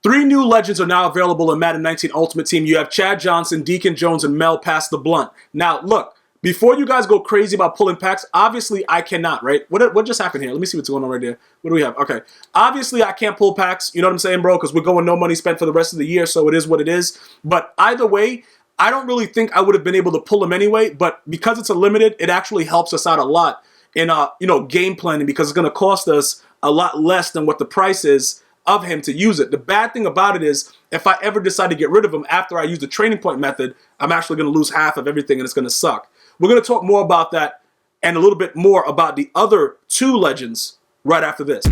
3 new legends are now available in Madden 19 Ultimate Team. You have Chad Johnson, Deacon Jones, and Mel Pass the Blunt. Now, look, before you guys go crazy about pulling packs, obviously I cannot, right? What just happened here? Let me see what's going on right there. What do we have? Okay. Obviously I can't pull packs, you know what I'm saying, bro? Because we're going no money spent for the rest of the year, so it is what it is. But either way, I don't really think I would have been able to pull them anyway, but because it's a limited, it actually helps us out a lot in, game planning, because it's going to cost us a lot less than what the price is of him to use it. The bad thing about it is, if I ever decide to get rid of him after I use the training point method, I'm actually going to lose half of everything and it's going to suck. We're going to talk more about that and a little bit more about the other 2 legends right after this.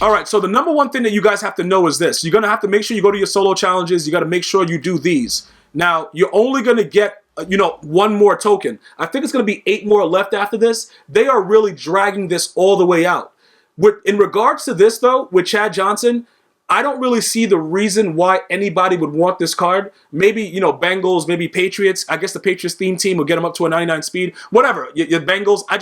All right, so the number one thing that you guys have to know is this. You're going to have to make sure you go to your solo challenges. You got to make sure you do these. Now, you're only going to get one more token. I think it's going to be 8 more left after this. They are really dragging this all the way out. In regards to this, though, with Chad Johnson, I don't really see the reason why anybody would want this card. Maybe, Bengals, maybe Patriots. I guess the Patriots theme team will get them up to a 99 speed. Whatever, your Bengals. I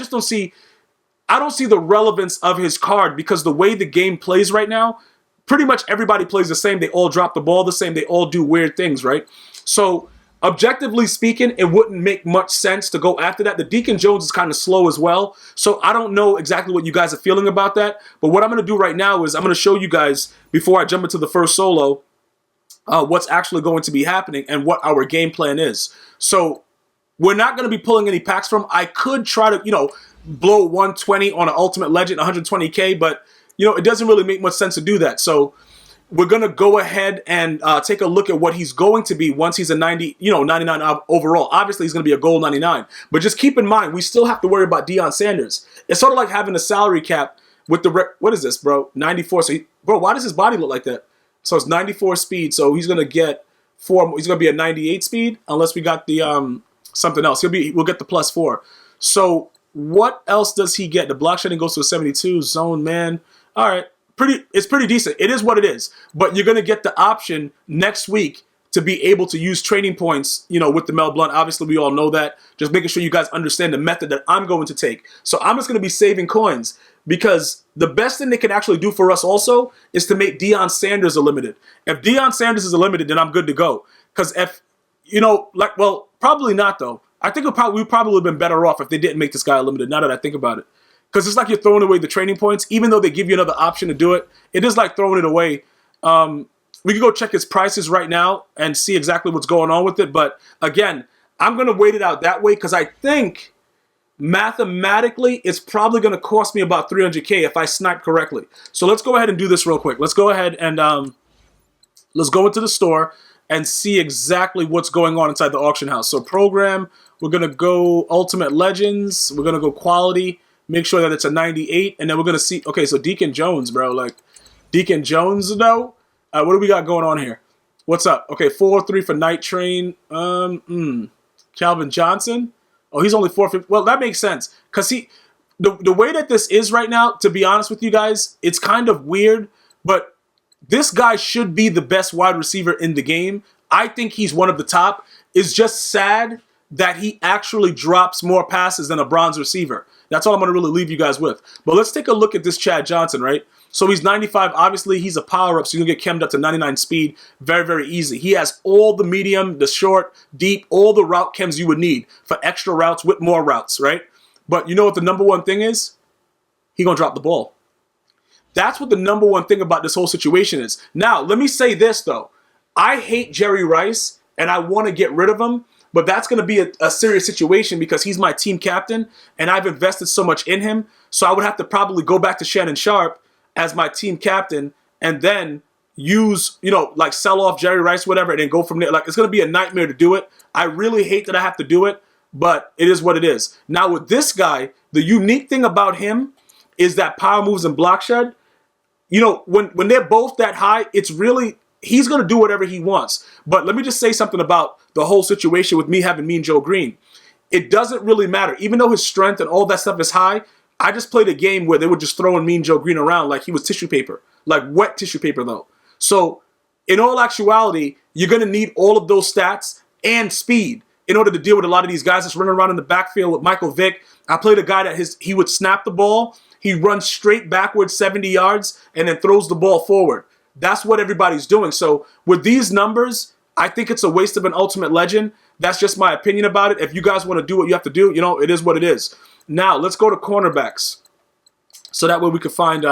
don't see the relevance of his card, because the way the game plays right now, pretty much everybody plays the same. They all drop the ball the same. They all do weird things, right? So, objectively speaking, it wouldn't make much sense to go after that. The Deacon Jones is kind of slow as well, so I don't know exactly what you guys are feeling about that. But what I'm going to do right now is I'm going to show you guys, before I jump into the first solo, what's actually going to be happening and what our game plan is. So we're not going to be pulling any packs from. I could try to, blow 120 on an Ultimate Legend, 120K, but, it doesn't really make much sense to do that. So we're going to go ahead and take a look at what he's going to be once he's a 99 overall. Obviously, he's going to be a gold 99. But just keep in mind, we still have to worry about Deion Sanders. It's sort of like having a salary cap with what is this, bro? 94. So, bro, why does his body look like that? So it's 94 speed. So he's going to get 4. He's going to be a 98 speed unless we got the something else. We'll get the +4. So what else does he get? The block shedding goes to a 72. Zone, man. All right. It's pretty decent. It is what it is. But you're going to get the option next week to be able to use training points, with the Mel Blunt. Obviously, we all know that. Just making sure you guys understand the method that I'm going to take. So I'm just going to be saving coins, because the best thing they can actually do for us also is to make Deion Sanders a limited. If Deion Sanders is a limited, then I'm good to go. Because if, probably not, though. I think we probably would have been better off if they didn't make this guy a limited, now that I think about it. Because it's like you're throwing away the training points. Even though they give you another option to do it, it is like throwing it away. We can go check his prices right now and see exactly what's going on with it. But again, I'm going to wait it out that way, because I think mathematically it's probably going to cost me about 300K if I snipe correctly. So let's go ahead and do this real quick. Let's go ahead and let's go into the store and see exactly what's going on inside the auction house. So program, we're going to go Ultimate Legends. We're going to go quality. Make sure that it's a 98, and then we're going to see, okay, so Deacon Jones, bro, Deacon Jones, though? What do we got going on here? What's up? Okay, 403 for Night Train. Calvin Johnson. Oh, he's only 450. Well, that makes sense, because the way that this is right now, to be honest with you guys, it's kind of weird, but this guy should be the best wide receiver in the game. I think he's one of the top. It's just sad that he actually drops more passes than a bronze receiver. That's all I'm going to really leave you guys with. But let's take a look at this Chad Johnson, right? So he's 95. Obviously, he's a power-up, so you can get chemmed up to 99 speed very, very easy. He has all the medium, the short, deep, all the route chems you would need for extra routes with more routes, right? But you know what the number one thing is? He's going to drop the ball. That's what the number one thing about this whole situation is. Now, let me say this, though. I hate Jerry Rice, and I want to get rid of him. But that's going to be a serious situation, because he's my team captain, and I've invested so much in him. So I would have to probably go back to Shannon Sharp as my team captain, and then use, sell off Jerry Rice, whatever, and then go from there. It's going to be a nightmare to do it. I really hate that I have to do it, but it is what it is. Now with this guy, the unique thing about him is that power moves and block shed. When they're both that high, it's really, he's going to do whatever he wants. But let me just say something about the whole situation with me having Mean Joe Green. It doesn't really matter. Even though his strength and all that stuff is high, I just played a game where they were just throwing Mean Joe Green around like he was tissue paper. Like wet tissue paper, though. So, in all actuality, you're going to need all of those stats and speed. in order to deal with a lot of these guys that's running around in the backfield with Michael Vick. I played a guy that he would snap the ball, he runs straight backwards 70 yards, and then throws the ball forward. That's what everybody's doing. So with these numbers, I think it's a waste of an Ultimate Legend. That's just my opinion about it. If you guys want to do what you have to do, you know, it is what it is. Now, let's go to cornerbacks. So that way we could find,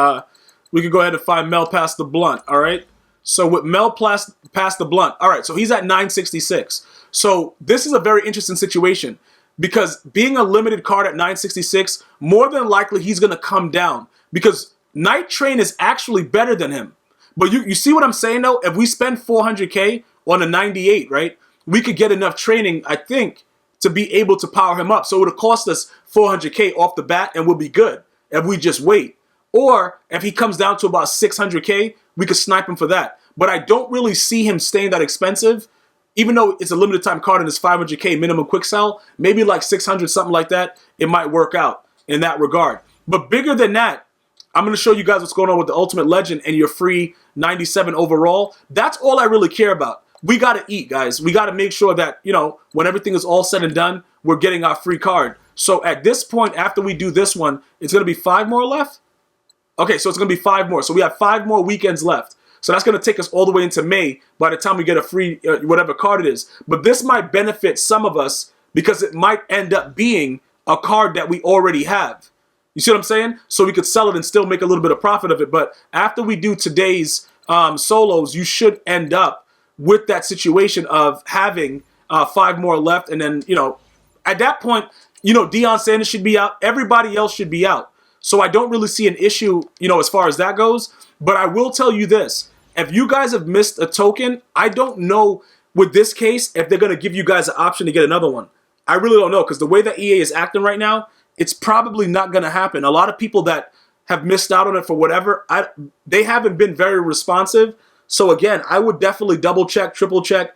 we could go ahead and find Mel Past the Blunt, all right? So with Mel Past the Blunt, all right, so he's at 966. So this is a very interesting situation because being a limited card at 966, more than likely he's going to come down because Night Train is actually better than him. But you see what I'm saying, though? If we spend 400K on a 98, right, we could get enough training, I think, to be able to power him up. So it would cost us 400K off the bat and we'll be good if we just wait. Or if he comes down to about 600K, we could snipe him for that. But I don't really see him staying that expensive, even though it's a limited time card and it's 500K minimum quick sell, maybe like 600, something like that, it might work out in that regard. But bigger than that, I'm going to show you guys what's going on with the Ultimate Legend and your free 97 overall. That's all I really care about. We got to eat, guys. We got to make sure that, you know, when everything is all said and done, we're getting our free card. So at this point, after we do this one, it's going to be 5 more left? Okay, so it's going to be 5 more. So we have 5 more weekends left. So that's going to take us all the way into May by the time we get a free whatever card it is. But this might benefit some of us because it might end up being a card that we already have. You see what I'm saying? So we could sell it and still make a little bit of profit of it. But after we do today's solos, you should end up with that situation of having 5 more left. And then, you know, at that point, you know, Deion Sanders should be out. Everybody else should be out. So I don't really see an issue, you know, as far as that goes. But I will tell you this. If you guys have missed a token, I don't know with this case if they're going to give you guys an option to get another one. I really don't know because the way that EA is acting right now, it's probably not going to happen. A lot of people that have missed out on it for whatever, they haven't been very responsive. So again, I would definitely double check, triple check,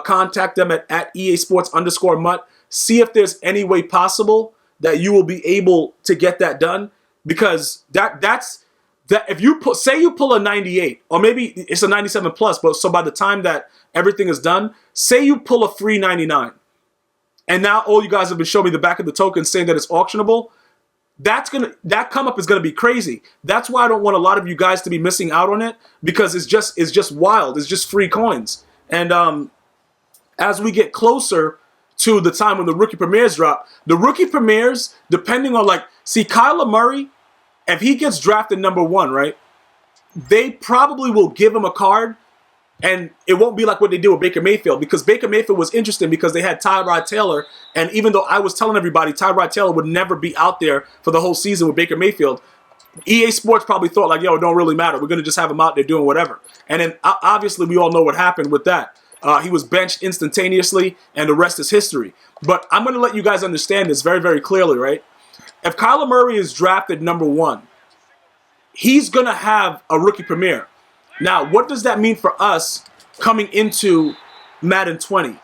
contact them at EA Sports _MUT. See if there's any way possible that you will be able to get that done. Because that's if you say you pull a 98 or maybe it's a 97 plus, but so by the time that everything is done, say you pull a free 99, and now all you guys have been showing me the back of the token saying that it's auctionable. That come up is gonna be crazy. That's why I don't want a lot of you guys to be missing out on it because it's just wild. It's just free coins. And as we get closer to the time when the rookie premieres drop, the rookie premieres, depending on see Kyler Murray, if he gets drafted #1, right, they probably will give him a card and it won't be like what they did with Baker Mayfield because Baker Mayfield was interesting because they had Tyrod Taylor. And even though I was telling everybody Tyrod Taylor would never be out there for the whole season with Baker Mayfield, EA Sports probably thought like, yo, it don't really matter. We're going to just have him out there doing whatever. And then obviously we all know what happened with that. He was benched instantaneously and the rest is history. But I'm going to let you guys understand this very, very clearly, right? If Kyler Murray is drafted #1, he's going to have a rookie premiere. Now, what does that mean for us coming into Madden 20?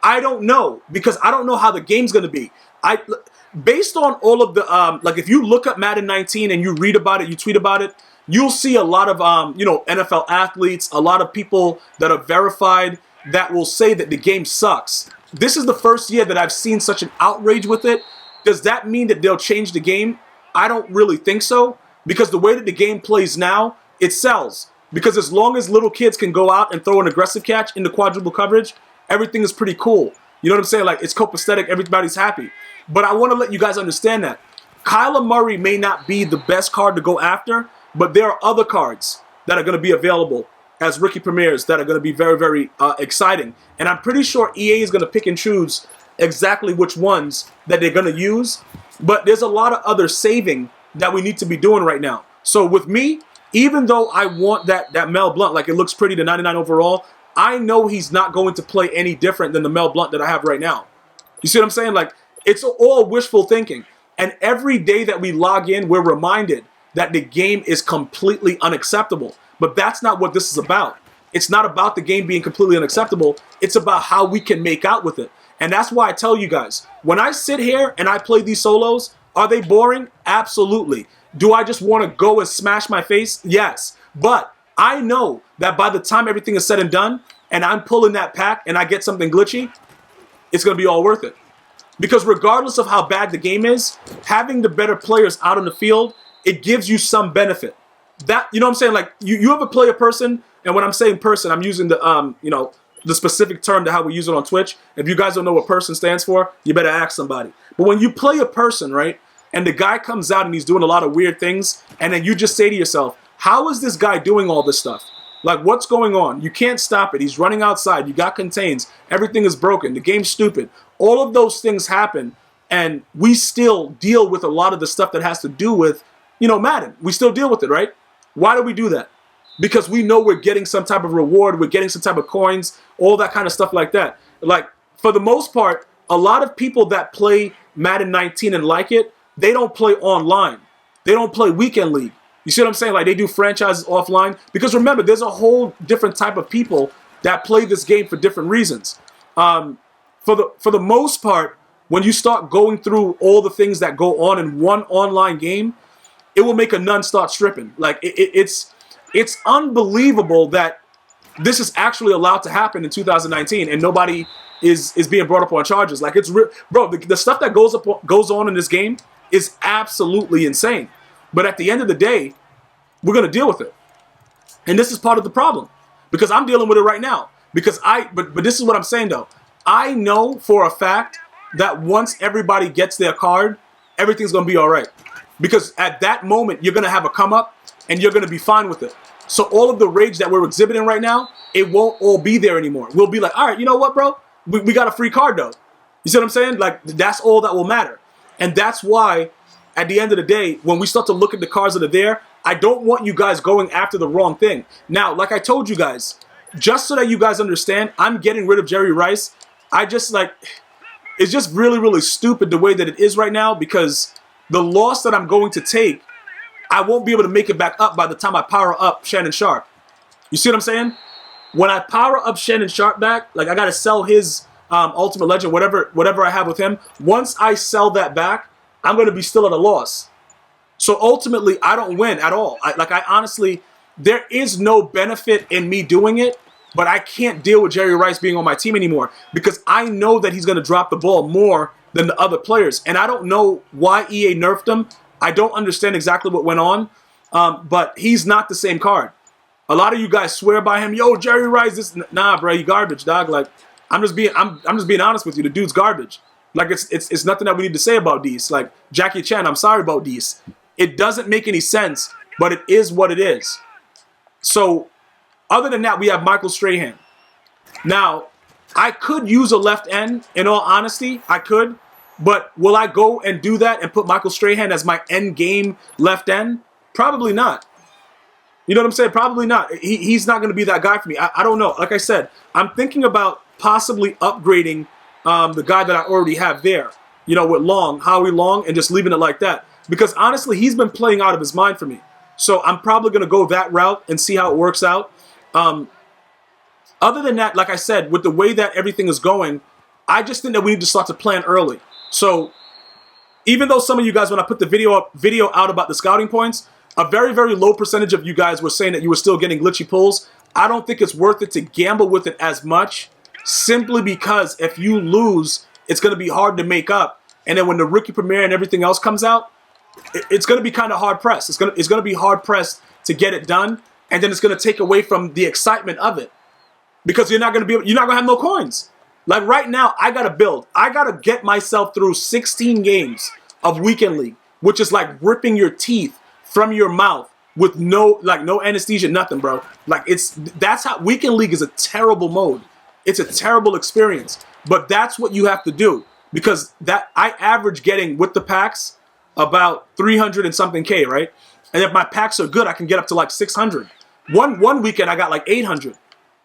I don't know because I don't know how the game's going to be. Based on all of the, if you look up Madden 19 and you read about it, you tweet about it, you'll see a lot of, NFL athletes, a lot of people that are verified that will say that the game sucks. This is the first year that I've seen such an outrage with it. Does that mean that they'll change the game? I don't really think so because the way that the game plays now, it sells. Because as long as little kids can go out and throw an aggressive catch into quadruple coverage, everything is pretty cool. You know what I'm saying? Like, it's copacetic, everybody's happy. But I want to let you guys understand that Kyler Murray may not be the best card to go after, but there are other cards that are going to be available as rookie premieres that are going to be very, very exciting. And I'm pretty sure EA is going to pick and choose exactly which ones that they're going to use. But there's a lot of other saving that we need to be doing right now. So with me, even though I want that Mel Blount, like it looks pretty, the 99 overall, I know he's not going to play any different than the Mel Blount that I have right now. You see what I'm saying? Like, it's all wishful thinking. And every day that we log in, we're reminded that the game is completely unacceptable. But that's not what this is about. It's not about the game being completely unacceptable. It's about how we can make out with it. And that's why I tell you guys, when I sit here and I play these solos, are they boring? Absolutely. Do I just want to go and smash my face? Yes. But I know that by the time everything is said and done, and I'm pulling that pack and I get something glitchy, it's going to be all worth it. Because regardless of how bad the game is, having the better players out on the field, it gives you some benefit. That, you know what I'm saying? Like, you ever play a person, and when I'm saying person, I'm using the, the specific term to how we use it on Twitch. If you guys don't know what person stands for, you better ask somebody. But when you play a person, right, and the guy comes out and he's doing a lot of weird things, and then you just say to yourself, how is this guy doing all this stuff? Like, what's going on? You can't stop it. He's running outside. You got contains. Everything is broken. The game's stupid. All of those things happen, and we still deal with a lot of the stuff that has to do with, Madden. We still deal with it, right? Why do we do that? Because we know we're getting some type of reward. We're getting some type of coins, all that kind of stuff like that. Like, for the most part, a lot of people that play Madden 19 and like it, they don't play online. They don't play Weekend League. You see what I'm saying? Like, they do franchises offline. Because remember, there's a whole different type of people that play this game for different reasons. For the most part, when you start going through all the things that go on in one online game, it will make a nun start stripping. Like, it's unbelievable that this is actually allowed to happen in 2019 and nobody is being brought up on charges. Like, it's real, bro. The stuff that goes on in this game is absolutely insane. But at the end of the day, we're gonna deal with it, and this is part of the problem because I'm dealing with it right now. Because but this is what I'm saying though. I know for a fact that once everybody gets their card, everything's gonna be all right. Because at that moment, you're gonna have a come up, and you're gonna be fine with it. So all of the rage that we're exhibiting right now, it won't all be there anymore. We'll be like, all right, you know what, bro? We got a free card though. You see what I'm saying? Like, that's all that will matter. And that's why, at the end of the day, when we start to look at the cards that are there, I don't want you guys going after the wrong thing. Now, like I told you guys, just so that you guys understand, I'm getting rid of Jerry Rice. It's just really, really stupid the way that it is right now, because the loss that I'm going to take, I won't be able to make it back up by the time I power up Shannon Sharp. You see what I'm saying? When I power up Shannon Sharp back, like, I got to sell his Ultimate Legend, whatever I have with him. Once I sell that back, I'm going to be still at a loss. So ultimately, I don't win at all. I honestly, there is no benefit in me doing it, but I can't deal with Jerry Rice being on my team anymore because I know that he's going to drop the ball more than the other players. And I don't know why EA nerfed him. I don't understand exactly what went on, but he's not the same card. A lot of you guys swear by him. Yo, Jerry Rice, nah, bro, you garbage, dog. Like, I'm just being honest with you. The dude's garbage. Like, it's nothing that we need to say about Dees. Like, Jackie Chan, I'm sorry about Dees. It doesn't make any sense, but it is what it is. So, other than that, we have Michael Strahan. Now, I could use a left end, in all honesty. I could. But will I go and do that and put Michael Strahan as my end game left end? Probably not. You know what I'm saying? Probably not. He's not going to be that guy for me. I don't know. Like I said, I'm thinking about possibly upgrading the guy that I already have there, with Howie Long, and just leaving it like that. Because honestly, he's been playing out of his mind for me. So I'm probably going to go that route and see how it works out. Other than that, like I said, with the way that everything is going, I just think that we need to start to plan early. So even though some of you guys, when I put the video out about the scouting points, a very, very low percentage of you guys were saying that you were still getting glitchy pulls. I don't think it's worth it to gamble with it as much, simply because if you lose, it's going to be hard to make up. And then when the rookie premiere and everything else comes out, it's going to be kind of hard pressed. It's going to be hard pressed to get it done, and then it's going to take away from the excitement of it, because you're not going to have no coins. Like, right now, I got to build. I got to get myself through 16 games of Weekend League, which is like ripping your teeth from your mouth with no anesthesia, nothing, bro. Like, that's how Weekend League is a terrible mode. It's a terrible experience, but that's what you have to do, because I average getting with the packs about 300 and something K, right? And if my packs are good, I can get up to like 600. One weekend I got like 800.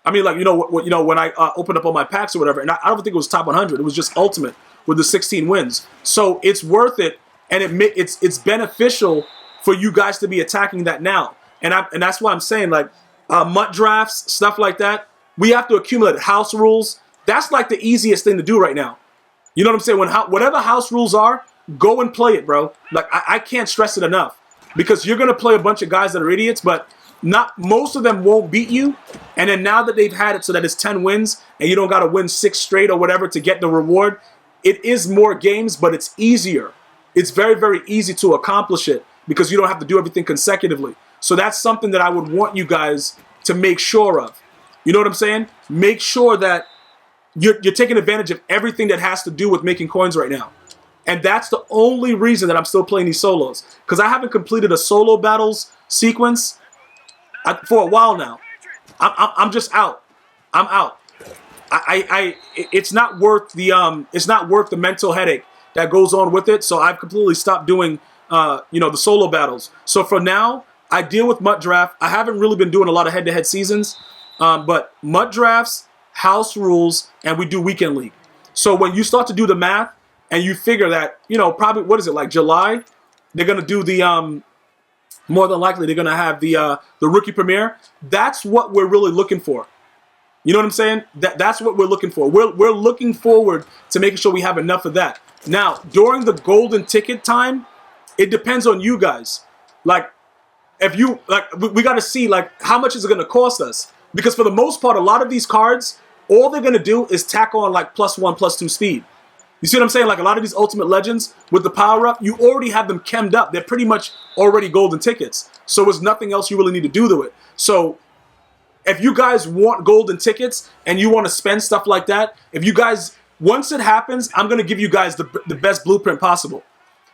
I mean, like, when I opened up all my packs or whatever, and I don't think it was top 100. It was just ultimate with the 16 wins. So it's worth it, and it's beneficial for you guys to be attacking that now. And that's why I'm saying, like, MUT drafts, stuff like that, we have to accumulate house rules. That's like the easiest thing to do right now. You know what I'm saying? Whatever house rules are, go and play it, bro. Like, I can't stress it enough, because you're going to play a bunch of guys that are idiots, but not most of them won't beat you. And then now that they've had it so that it's 10 wins and you don't got to win 6 straight or whatever to get the reward, it is more games, but it's easier. It's very, very easy to accomplish it because you don't have to do everything consecutively. So that's something that I would want you guys to make sure of. You know what I'm saying? Make sure that you're taking advantage of everything that has to do with making coins right now. And that's the only reason that I'm still playing these solos. Because I haven't completed a solo battles sequence for a while now. I'm just out. I'm out. It's not worth the mental headache that goes on with it. So I've completely stopped doing the solo battles. So for now, I deal with MUT Draft. I haven't really been doing a lot of head-to-head seasons, but MUT Drafts, House Rules, and we do Weekend League. So when you start to do the math and you figure that, probably, what is it, like July, they're going to do the, more than likely, they're going to have the rookie premiere. That's what we're really looking for. You know what I'm saying? That's what we're looking for. We're looking forward to making sure we have enough of that. Now, during the golden ticket time, it depends on you guys. Like, if you, we got to see, how much is it going to cost us? Because for the most part, a lot of these cards, all they're going to do is tack on, +1, +2 speed. You see what I'm saying? Like, a lot of these Ultimate Legends with the power-up, you already have them chemmed up. They're pretty much already golden tickets. So there's nothing else you really need to do to it. So if you guys want golden tickets and you want to spend stuff like that, if you guys, once it happens, I'm going to give you guys the best blueprint possible.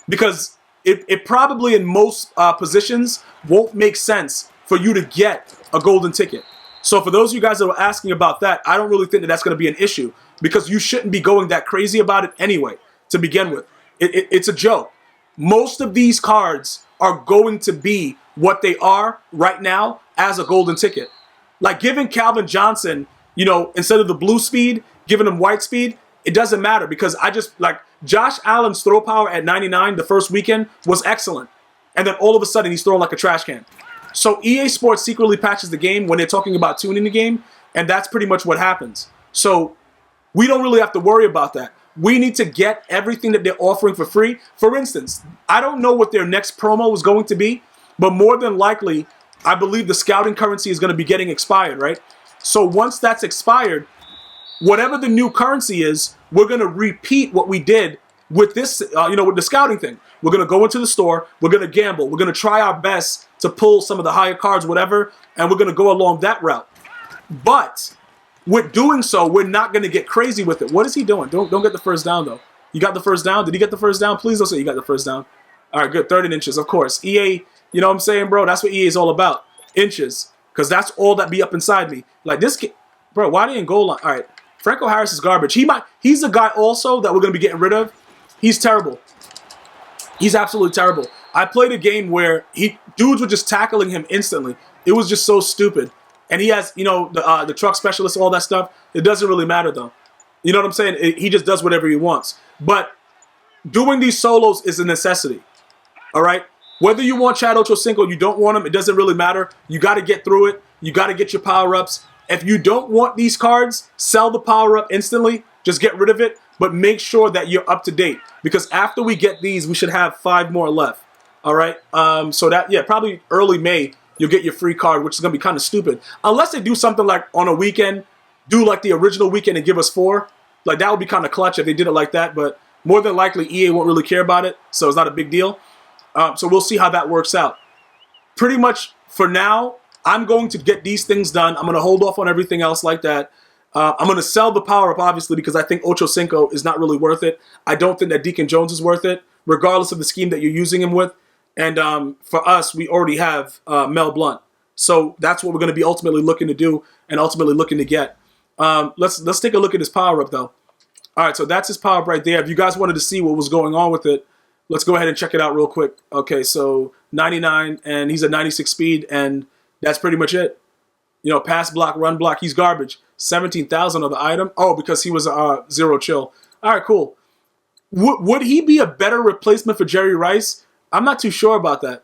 Because it probably in most positions won't make sense for you to get a golden ticket. So for those of you guys that were asking about that, I don't really think that that's going to be an issue because you shouldn't be going that crazy about it anyway to begin with. It's a joke. Most of these cards are going to be what they are right now as a golden ticket. Like giving Calvin Johnson, instead of the blue speed, giving him white speed, it doesn't matter because Josh Allen's throw power at 99 the first weekend was excellent. And then all of a sudden he's throwing like a trash can. So EA Sports secretly patches the game when they're talking about tuning the game, and that's pretty much what happens. So we don't really have to worry about that. We need to get everything that they're offering for free. For instance, I don't know what their next promo is going to be, but more than likely, I believe the scouting currency is going to be getting expired, right? So once that's expired, whatever the new currency is, we're going to repeat what we did with this, with the scouting thing. We're going to go into the store. We're going to gamble. We're going to try our best to pull some of the higher cards, whatever, and we're going to go along that route. But with doing so, we're not going to get crazy with it. What is he doing? Don't get the first down, though. You got the first down? Did he get the first down? Please don't say you got the first down. All right, good. 30 inches, of course. EA, you know what I'm saying, bro? That's what EA is all about. Inches. Because that's all that be up inside me. Like this kid, bro, why didn't goal line? All right. Franco Harris is garbage. He's a guy also that we're going to be getting rid of. He's terrible. He's absolutely terrible. I played a game where dudes were just tackling him instantly. It was just so stupid. And he has, the truck specialist, all that stuff. It doesn't really matter, though. You know what I'm saying? He just does whatever he wants. But doing these solos is a necessity. All right? Whether you want Chad Ochocinco or you don't want him, it doesn't really matter. You got to get through it. You got to get your power-ups. If you don't want these cards, sell the power-up instantly. Just get rid of it. But make sure that you're up to date. Because after we get these, we should have 5 more left. All right? So that, probably early May, you'll get your free card, which is going to be kind of stupid. Unless they do something like on a weekend, do like the original weekend and give us 4. Like that would be kind of clutch if they did it like that. But more than likely, EA won't really care about it. So it's not a big deal. So we'll see how that works out. Pretty much for now, I'm going to get these things done. I'm going to hold off on everything else like that. I'm going to sell the power-up, obviously, because I think Ochocinco is not really worth it. I don't think that Deacon Jones is worth it, regardless of the scheme that you're using him with. And for us, we already have Mel Blount. So that's what we're going to be ultimately looking to do and ultimately looking to get. Let's take a look at his power-up, though. All right, so that's his power-up right there. If you guys wanted to see what was going on with it, let's go ahead and check it out real quick. Okay, so 99, and he's a 96 speed, and that's pretty much it. Pass block, run block, he's garbage. 17,000 of the item. Oh, because he was a 0 chill. All right, cool. Would he be a better replacement for Jerry Rice? I'm not too sure about that.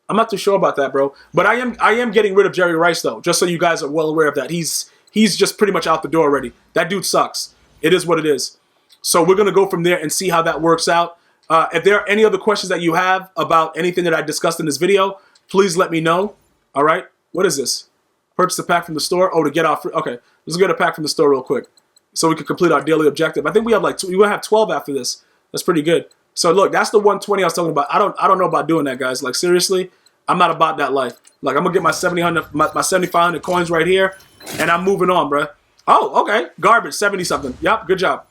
I'm not too sure about that, bro. But I am getting rid of Jerry Rice, though, just so you guys are well aware of that. He's just pretty much out the door already. That dude sucks. It is what it is. So we're going to go from there and see how that works out. If there are any other questions that you have about anything that I discussed in this video, please let me know. All right? What is this? Purchase a pack from the store. Oh, to get out free. Okay, let's get a pack from the store real quick so we can complete our daily objective. I think we have like we will have 12 after this. That's pretty good. So look, that's the 120 I was talking about. I don't know about doing that, guys. Like seriously, I'm not about that life. Like I'm gonna get my 7,500 coins right here, and I'm moving on, bruh. Oh, okay. Garbage, 70 something. Yep, good job.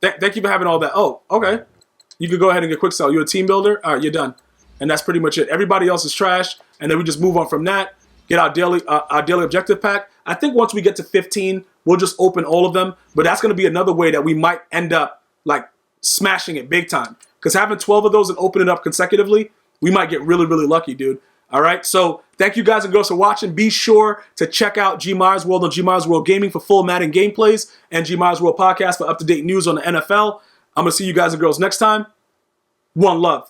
Thank you for having all that. Oh, okay. You could go ahead and get quick sell. You're a team builder. All right, you're done. And that's pretty much it. Everybody else is trash, and then we just move on from that. Get our daily objective pack. I think once we get to 15, we'll just open all of them. But that's going to be another way that we might end up like smashing it big time. Because having 12 of those and open it up consecutively, we might get really, really lucky, dude. All right. So thank you guys and girls for watching. Be sure to check out GmiasWorld on GmiasWorld Gaming for full Madden gameplays and GmiasWorld podcast for up-to-date news on the NFL. I'm going to see you guys and girls next time. One love.